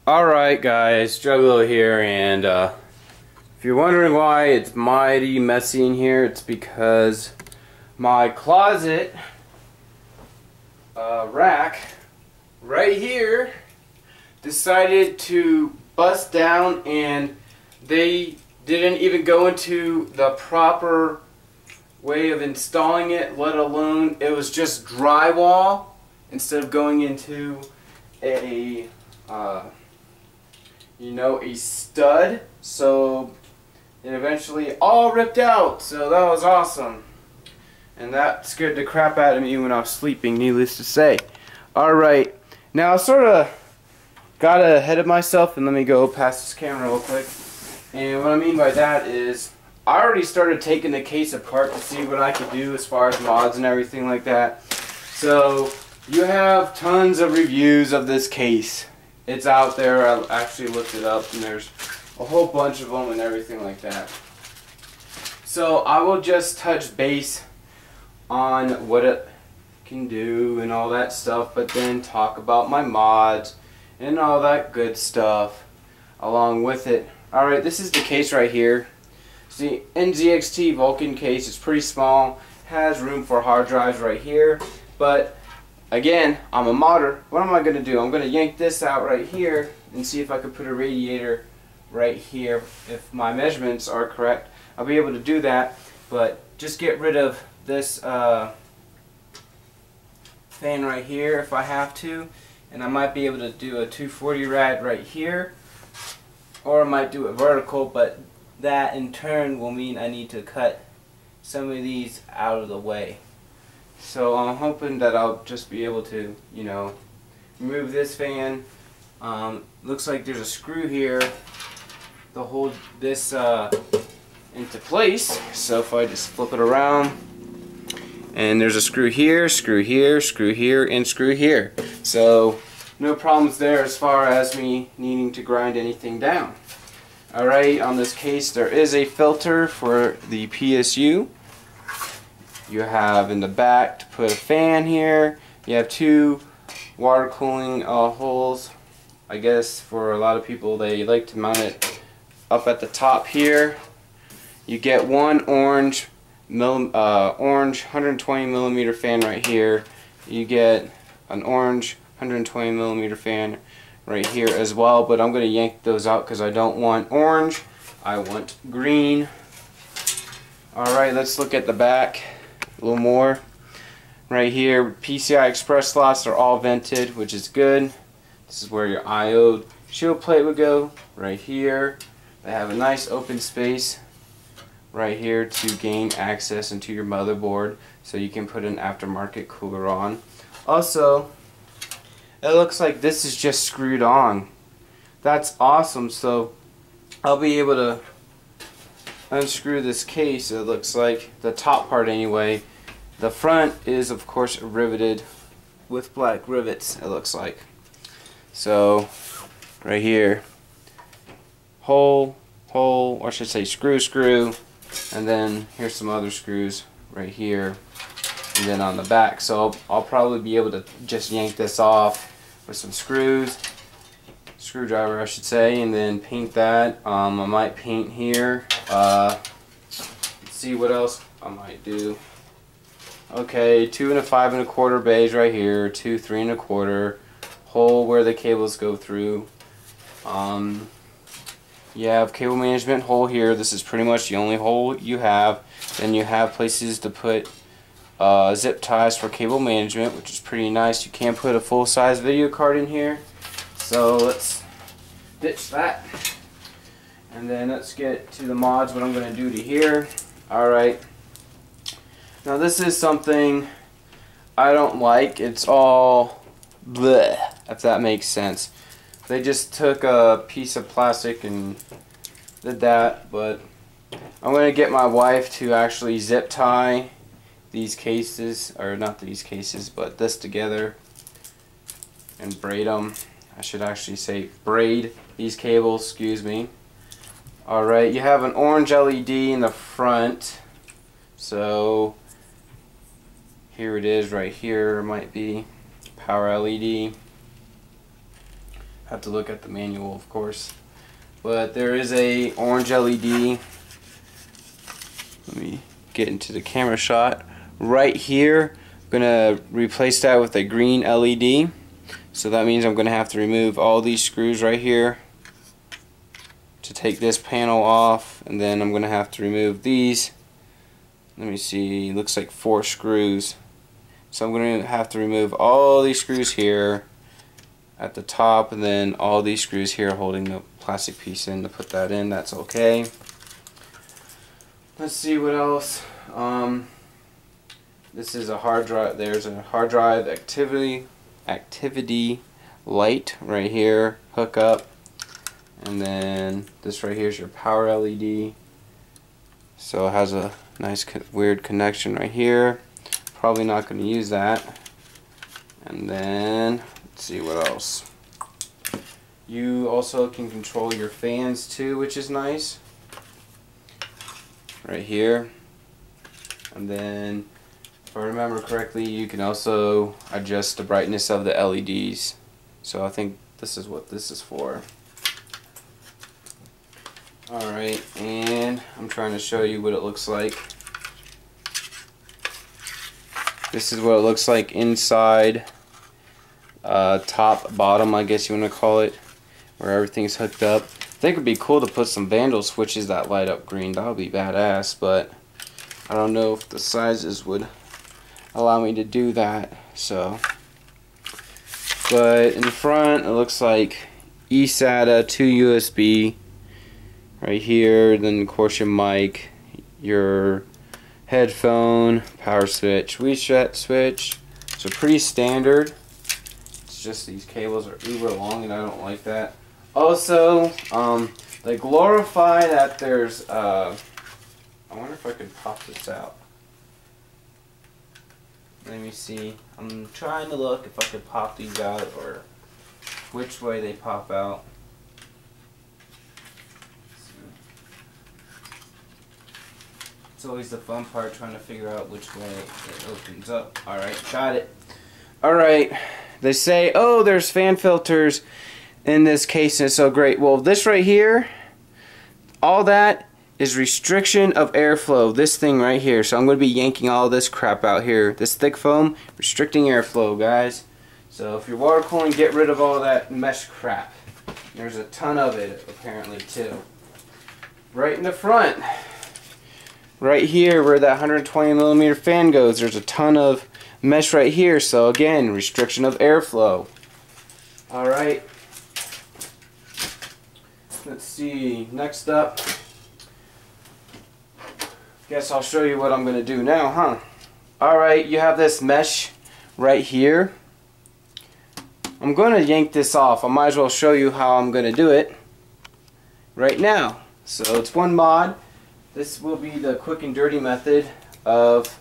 Alright guys, Juggalo here, and if you're wondering why it's mighty messy in here, it's because my closet rack right here decided to bust down, and they didn't even go into the proper way of installing it, let alone it was just drywall instead of going into a a stud. So it eventually all ripped out, so that was awesome, and that scared the crap out of me when I was sleeping, needless to say. Alright, now I sort of got ahead of myself, and let me go past this camera real quick. And what I mean by that is I already started taking the case apart to see what I could do as far as mods and everything like that. So you have tons of reviews of this case. It's out there. I actually looked it up, and there's a whole bunch of them and everything like that. So I will just touch base on what it can do and all that stuff, but then talk about my mods and all that good stuff along with it. Alright, this is the case right here. It's the NZXT Vulcan case. It's pretty small, has room for hard drives right here, but again, I'm a modder. What am I going to do? I'm going to yank this out right here and see if I could put a radiator right here. If my measurements are correct, I'll be able to do that, but just get rid of this fan right here if I have to, and I might be able to do a 240 rad right here, or I might do it vertical, but that in turn will mean I need to cut some of these out of the way. So I'm hoping that I'll just be able to, remove this fan. Looks like there's a screw here to hold this into place. So if I just flip it around, and there's a screw here, screw here, screw here, and screw here. So no problems there as far as me needing to grind anything down. Alright, on this case there is a filter for the PSU. You have in the back to put a fan here. You have two water cooling holes. I guess for a lot of people, they like to mount it up at the top here. You get one orange 120 millimeter fan right here. You get an orange 120 millimeter fan right here as well, but I'm going to yank those out because I don't want orange, I want green. Alright, let's look at the back a little more. Right here, PCI Express slots are all vented, which is good. This is where your IO shield plate would go. Right here, they have a nice open space right here to gain access into your motherboard, so you can put an aftermarket cooler on. Also, it looks like this is just screwed on. That's awesome. So I'll be able to unscrew this case. It looks like the top part anyway. The front is of course riveted with black rivets, it looks like. So right here, hole, or I should say screw, and then here's some other screws right here, and then on the back. So I'll probably be able to just yank this off with some screwdriver I should say, and then paint that. I might paint here. Let's see what else I might do. Okay, 2 5 1/4 bays right here, 2 3 1/4, hole where the cables go through. You have cable management hole here. This is pretty much the only hole you have. Then you have places to put zip ties for cable management, which is pretty nice. You can put a full-size video card in here, so let's ditch that. And then let's get to the mods, what I'm going to do to here. Alright, now this is something I don't like. It's all bleh, if that makes sense. They just took a piece of plastic and did that, but I'm going to get my wife to actually zip tie these cases, or not these cases, but this together, and braid them. I should actually say braid these cables, excuse me. Alright, you have an orange LED in the front, so here it is right here, might be power LED. Have to look at the manual, of course. But there is a orange LED. Let me get into the camera shot. Right here, I'm gonna replace that with a green LED. So that means I'm gonna have to remove all these screws right here to take this panel off, and then I'm gonna have to remove these. Let me see, looks like 4 screws. So I'm gonna have to remove all these screws here at the top, and then all these screws here holding the plastic piece in to put that in. That's okay. Let's see what else. This is a hard drive. There's a hard drive activity light right here, hook up, and then this right here is your power LED. So it has a nice weird connection right here. Probably not going to use that. And then let's see what else. You also can control your fans too, which is nice. Right here. And then if I remember correctly, you can also adjust the brightness of the LEDs. So I think this is what this is for. Alright, and I'm trying to show you what it looks like. This is what it looks like inside, top, bottom, I guess you want to call it, where everything's hooked up. I think it would be cool to put some Vandal switches that light up green. That would be badass, but I don't know if the sizes would allow me to do that. So, but in the front, it looks like eSATA, 2 USB right here. Then of course your mic, your headphone, power switch, reset switch. So pretty standard. It's just these cables are uber long and I don't like that. Also, they glorify that there's I wonder if I could pop this out. Let me see. I'm trying to look if I could pop these out or which way they pop out. It's always the fun part, trying to figure out which way it opens up. Alright, got it. Alright, they say, oh, there's fan filters in this case and it's so great. Well, this right here, all that is restriction of airflow. This thing right here. So I'm going to be yanking all this crap out here. This thick foam, restricting airflow, guys. So if you're water cooling, get rid of all that mesh crap. There's a ton of it, apparently, too. Right in the front. Right here where that 120mm fan goes, there's a ton of mesh right here. So again, restriction of airflow. Alright. Let's see. Next up. Guess I'll show you what I'm going to do now, huh? Alright, you have this mesh right here. I'm going to yank this off. I might as well show you how I'm going to do it right now. So it's one mod. This will be the quick and dirty method of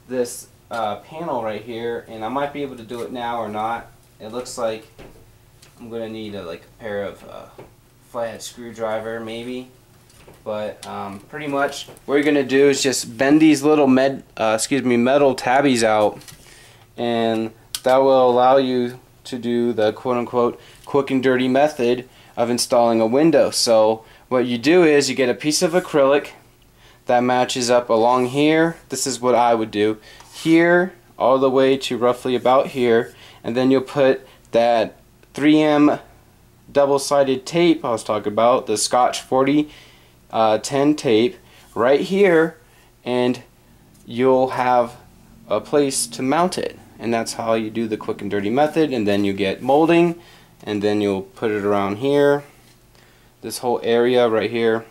this panel right here, and I might be able to do it now or not. It looks like I'm going to need a pair of flathead screwdriver maybe, but pretty much what you're going to do is just bend these little metal tabbies out, and that will allow you to do the quote-unquote quick and dirty method of installing a window. So what you do is you get a piece of acrylic that matches up along here. This is what I would do. Here all the way to roughly about here, and then you'll put that 3M double-sided tape I was talking about, the Scotch 4010 tape, right here, and you'll have a place to mount it. And that's how you do the quick and dirty method. And then you get molding, and then you'll put it around here, this whole area right here,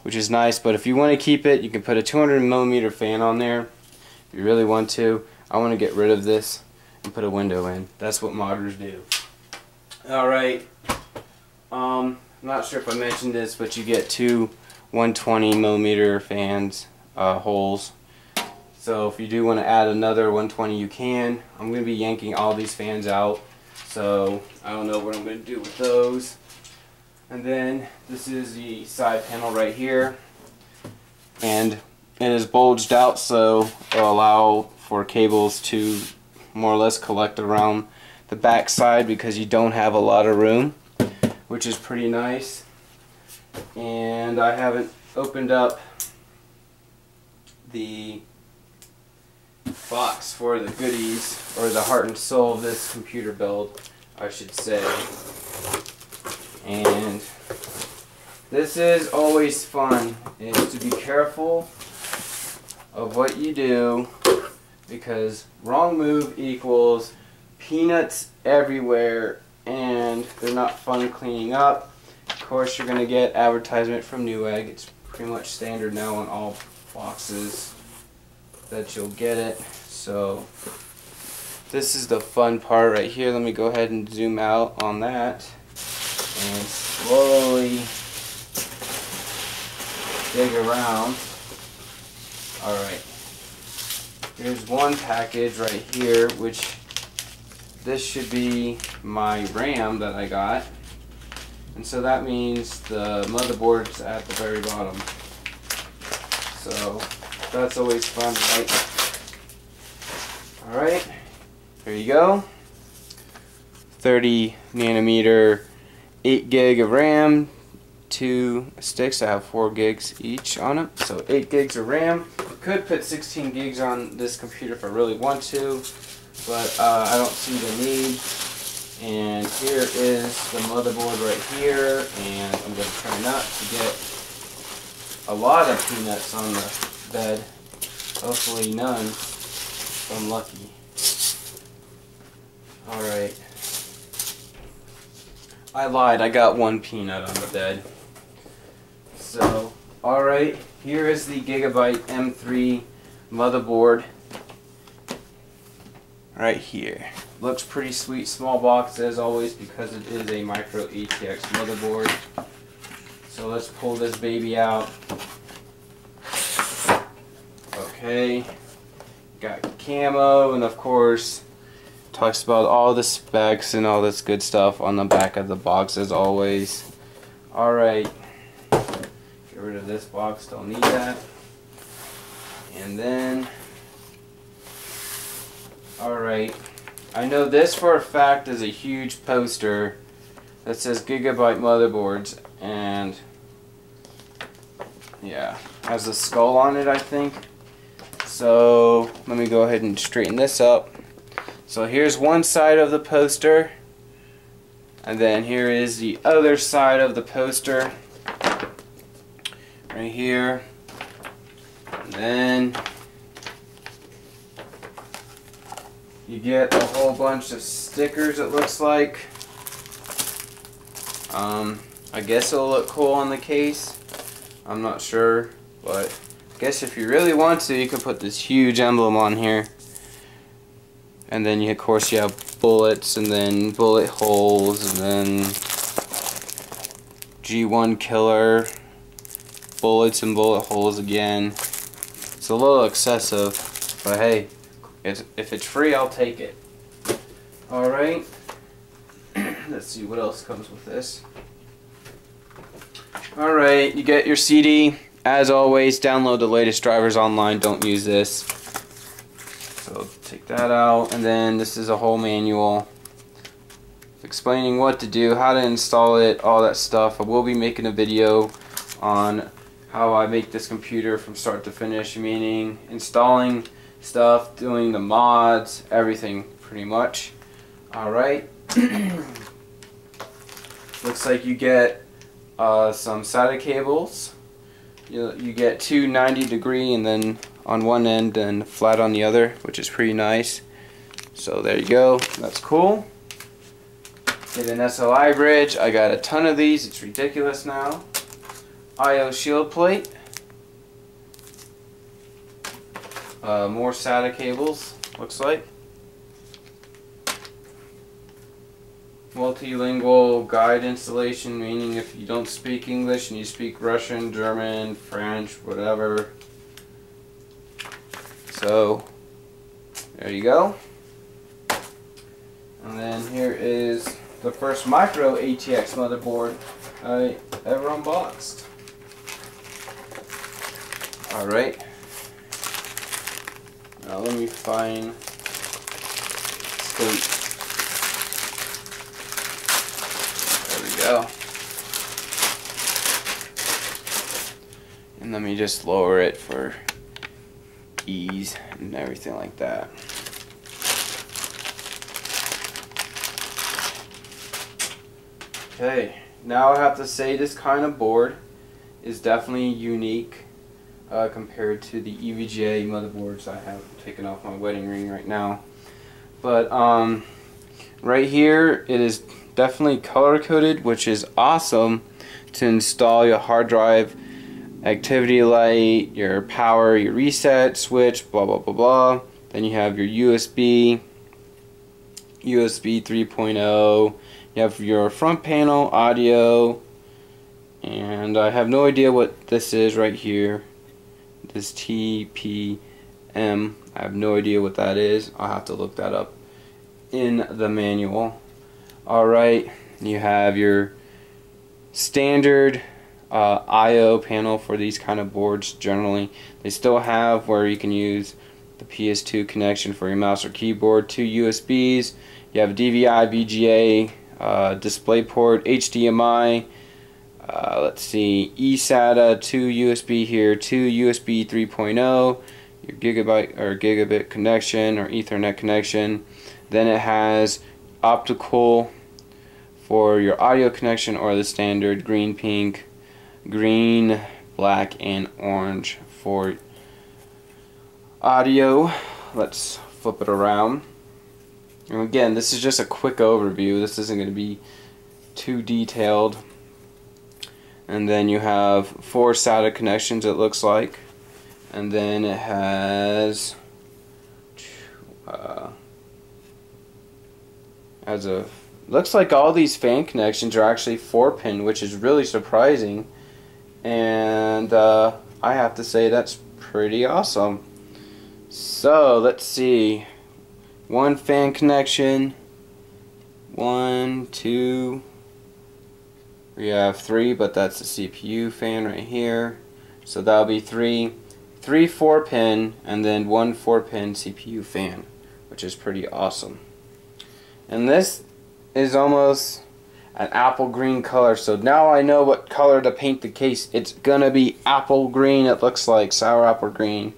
which is nice. But if you want to keep it, you can put a 200mm fan on there if you really want to. I want to get rid of this and put a window in. That's what modders do. Alright, I'm not sure if I mentioned this, but you get two 120mm fans, holes. So if you do want to add another 120, you can. I'm going to be yanking all these fans out, so I don't know what I'm going to do with those. And then this is the side panel right here, and it is bulged out, so it'll allow for cables to more or less collect around the back side because you don't have a lot of room, which is pretty nice. And I haven't opened up the box for the goodies, or the heart and soul of this computer build, I should say. And this is always fun, is to be careful of what you do, because wrong move equals peanuts everywhere, and they're not fun cleaning up. Of course, you're going to get advertisement from Newegg. It's pretty much standard now on all boxes that you'll get it. So this is the fun part right here. Let me go ahead and zoom out on that and slowly dig around. Alright, here's one package right here, which this should be my RAM that I got, and so that means the motherboard's at the very bottom, so that's always fun, right? Alright, here you go. 30 nanometer 8 gig of RAM, 2 sticks. I have 4 gigs each on them, so 8 gigs of RAM. Could put 16 gigs on this computer if I really want to, but I don't see the need. And here is the motherboard right here, and I'm going to try not to get a lot of peanuts on the bed. Hopefully none, if I'm lucky. Alright. I lied, I got 1 peanut on the bed. So, alright, here is the Gigabyte M3 motherboard. Right here. Looks pretty sweet, small box as always because it is a micro ATX motherboard. So let's pull this baby out. Okay, got camo, and of course talks about all the specs and all this good stuff on the back of the box as always. Alright, get rid of this box, don't need that. And then, alright, I know this for a fact is a huge poster that says Gigabyte motherboards, and yeah, has a skull on it, I think. So let me go ahead and straighten this up. So here's one side of the poster, and then here is the other side of the poster right here. And then you get a whole bunch of stickers, it looks like. I guess it'll look cool on the case. I'm not sure, but I guess if you really want to, you could put this huge emblem on here. And then, of course, you have bullets, and then bullet holes, and then G1 killer, bullets and bullet holes again. It's a little excessive, but hey, if it's free, I'll take it. Alright, let's see what else comes with this. Alright, you get your CD. As always, download the latest drivers online, don't use this. So take that out, and then this is a whole manual explaining what to do, how to install it, all that stuff. I will be making a video on how I make this computer from start to finish, meaning installing stuff, doing the mods, everything pretty much. Alright. Looks like you get some SATA cables. You get two 90-degree, and then on one end and flat on the other, which is pretty nice. So there you go, that's cool. Get an SLI bridge. I got a ton of these, it's ridiculous now. IO shield plate. More SATA cables, looks like. Multilingual guide installation, meaning if you don't speak English and you speak Russian, German, French, whatever. So, there you go. And then here is the first micro ATX motherboard I ever unboxed. Alright. Now let me find state. go. And let me just lower it for ease and everything like that. Okay, now I have to say this kind of board is definitely unique compared to the EVGA motherboards I have taken off my wedding ring right now. But right here it is definitely color coded, which is awesome to install your hard drive, activity light, your power, your reset switch, blah blah blah blah. Then you have your USB 3.0. You have your front panel audio, and I have no idea what this is right here. This TPM, I have no idea what that is. I'll have to look that up in the manual. Alright, you have your standard I/O panel for these kind of boards. Generally, they still have where you can use the PS2 connection for your mouse or keyboard, 2 USBs. You have DVI, VGA, DisplayPort, HDMI, let's see, eSATA, 2 USB here, 2 USB 3.0, your Gigabyte or Gigabit connection or Ethernet connection. Then it has optical for your audio connection, or the standard green, pink, green, black, and orange for audio. Let's flip it around. And again, this is just a quick overview. This isn't going to be too detailed. And then you have 4 SATA connections, it looks like. And then it has looks like all these fan connections are actually 4-pin, which is really surprising. And I have to say that's pretty awesome. So let's see. 1 fan connection, 1, 2, we have 3, but that's the CPU fan right here, so that'll be 3 4-pin, and then 1 4-pin CPU fan, which is pretty awesome. And this is almost an apple green color, so now I know what color to paint the case. It's gonna be apple green. It looks like sour apple green,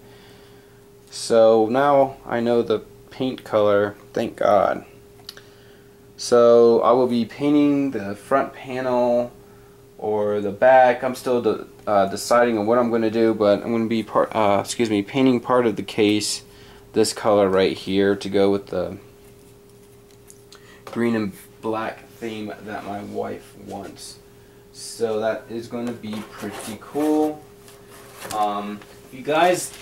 so now I know the paint color, thank God. So I will be painting the front panel or the back. I'm still deciding on what I'm going to do, but I'm going to be painting part of the case this color right here to go with the green and black theme that my wife wants. So that is going to be pretty cool. If you guys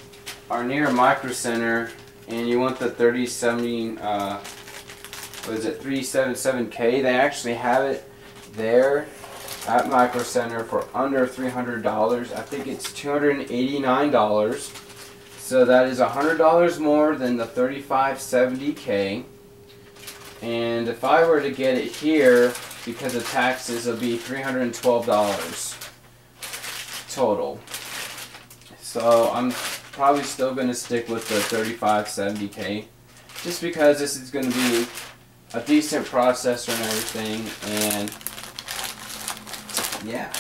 are near Micro Center and you want the 377K, they actually have it there at Micro Center for under $300. I think it's $289. So that is $100 more than the 3570K. And if I were to get it here, because of taxes, it'll be $312 total. So I'm probably still going to stick with the 3570K, just because this is going to be a decent processor and everything, and yeah.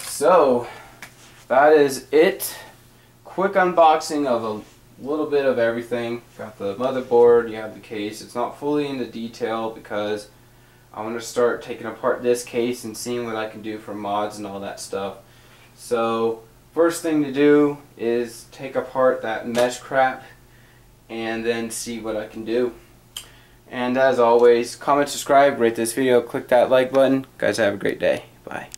So that is it. Quick unboxing of a little bit of everything. Got the motherboard, you have the case. It's not fully into detail because I want to start taking apart this case and seeing what I can do for mods and all that stuff. So first thing to do is take apart that mesh crap and then see what I can do. And as always, comment, subscribe, rate this video, click that like button. Guys, have a great day. Bye.